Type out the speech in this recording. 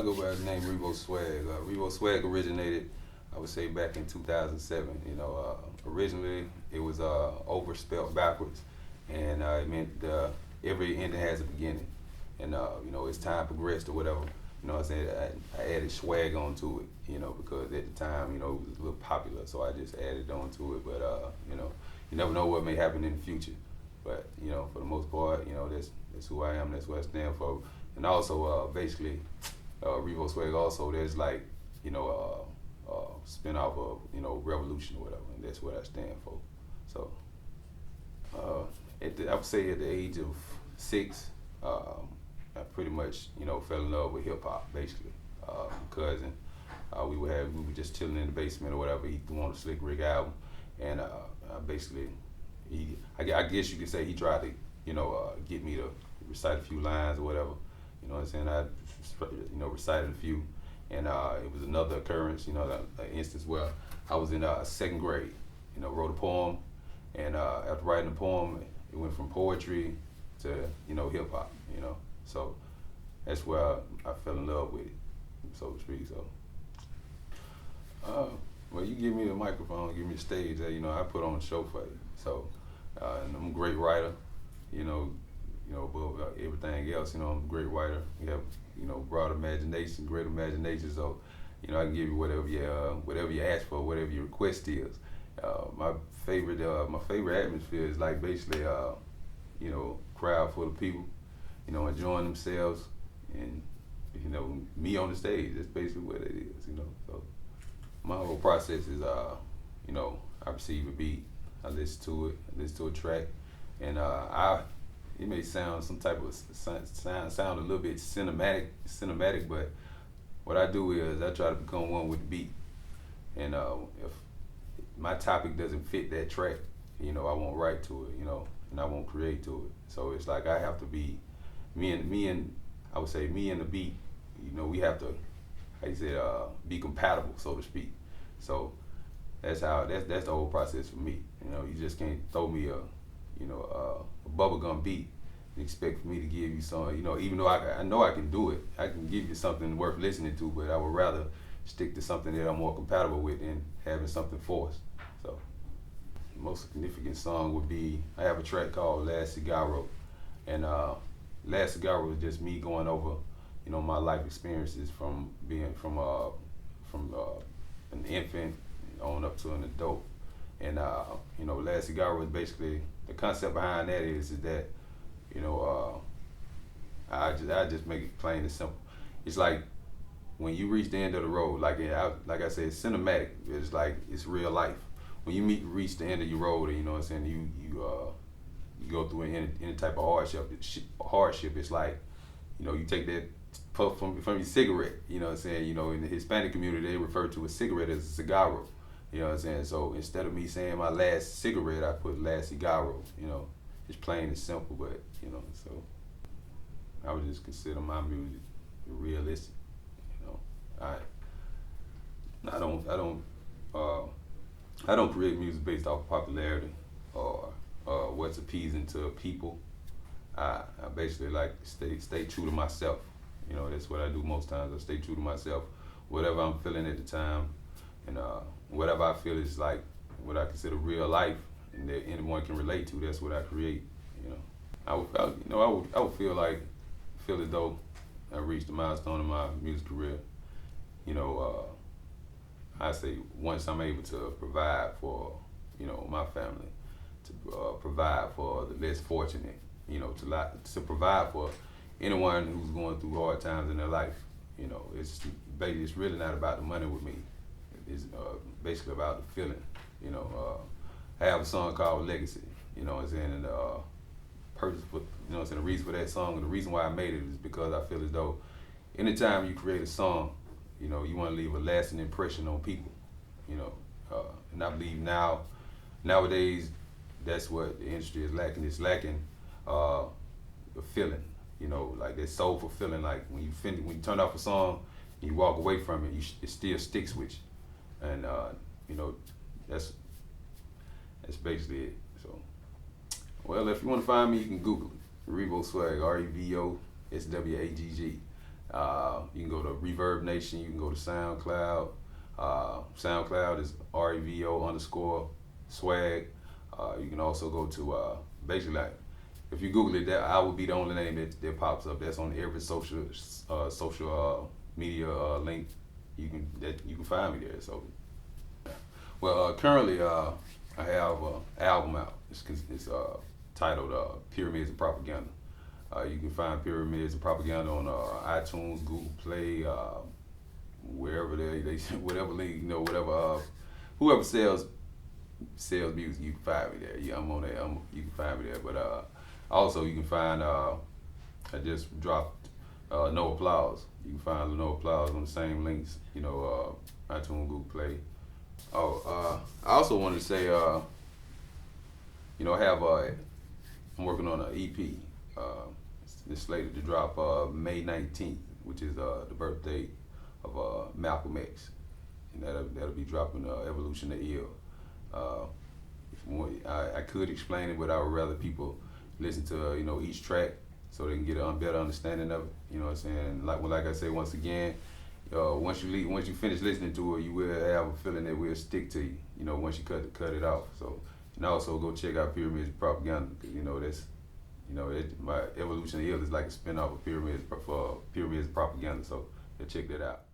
go by the name Revo Swagg. Revo Swagg originated, I would say, back in 2007. Originally it was overspelled backwards, and it meant every ending has a beginning. And as time progressed or whatever, I said I added swag onto it, because at the time, it was a little popular, so I just added onto it. But you never know what may happen in the future. But for the most part, that's who I am. That's what I stand for. And also, basically, Revo Swagg. Also, there's like spin-off of Revolution or whatever, and that's what I stand for. So, I would say at the age of 6, I pretty much fell in love with hip hop. Basically, cousin, we were just chilling in the basement or whatever. He threw on a Slick Rick album, and basically, I guess you could say he tried to get me to recite a few lines or whatever. You know what I'm saying? I recited a few, and it was another occurrence. An instance where I was in 2nd grade. Wrote a poem, and after writing the poem, it went from poetry to hip hop. So that's where I fell in love with it, so to speak. So, well, you give me the microphone, give me the stage. I put on a show for you. So, and I'm a great writer. Above everything else, I'm a great writer. We have, broad imagination, great imagination. So, I can give you whatever you ask for, whatever your request is. My favorite atmosphere is like basically, crowd full of people, enjoying themselves, and me on the stage. That's basically what it is. So my whole process is, I receive a beat, I listen to it, I listen to a track, and it may sound some type of sound a little bit cinematic, but what I do is I try to become one with the beat. And if my topic doesn't fit that track, I won't write to it, and I won't create to it. So it's like I have to be me and I would say me and the beat. We have to, be compatible, so to speak. So that's the whole process for me. You just can't throw me a bubblegum beat and expect for me to give you some, even though I know I can do it, I can give you something worth listening to, but I would rather stick to something that I'm more compatible with than having something forced. So the most significant song would be, I have a track called Last Cigarro, and Last Cigarro is just me going over, my life experiences from being from an infant on up to an adult. And Last Cigarro is basically, the concept behind that is that I just make it plain and simple. It's like when you reach the end of the road, like I said, it's cinematic. It's like it's real life. When you reach the end of your road, and you go through any type of hardship. It's like you take that puff from your cigarette. In the Hispanic community, they refer to a cigarette as a cigarro. So instead of me saying my last cigarette, I put last cigarro. It's plain and simple, but so I would just consider my music realistic. I don't create music based off popularity or what's appeasing to people. I basically like stay true to myself. That's what I do most times. I stay true to myself, whatever I'm feeling at the time, and whatever I feel is like what I consider real life and that anyone can relate to. That's what I create. I would feel as though I reached a milestone in my music career. I say once I'm able to provide for my family, to provide for the less fortunate, to provide for anyone who's going through hard times in their life. It's really not about the money with me. It's basically about the feeling. I have a song called Legacy. And the purpose for the reason for that song and the reason why I made it is because I feel as though anytime you create a song, you want to leave a lasting impression on people. And I believe nowadays that's what the industry is lacking. It's lacking the feeling. Like that soulful feeling. Like when you turn off a song, and you walk away from it, it still sticks with you. And that's basically it. So, well, if you want to find me, you can Google it. Revo Swagg, Revo Swagg. You can go to Reverb Nation. You can go to SoundCloud. SoundCloud is REVO_swag. You can also go to basically, like, if you Google it, that I would be the only name that pops up. That's on every social media link. You can find me there. So, well, currently I have an album out. It's titled Pyramids of Propaganda. You can find Pyramids of Propaganda on iTunes, Google Play, wherever they whatever link, whatever whoever sells music, you can find me there. Yeah, I'm on there. You can find me there. But also you can find I just dropped No Applause. You can find No Applause on the same links. iTunes, Google Play. I also wanted to say I have I'm working on an EP. It's slated to drop May 19th, which is the birthday of Malcolm X, and that'll be dropping Evolution of Ill. I could explain it, but I would rather people listen to each track so they can get a better understanding of it. You know what I'm saying? Like I say once again, once you finish listening to it, you will have a feeling that will stick to you. Once you cut it off. So, and also go check out Pyramids of Propaganda, because my Evolution of Ill is like a spin-off of Pyramids of Propaganda. So check that out.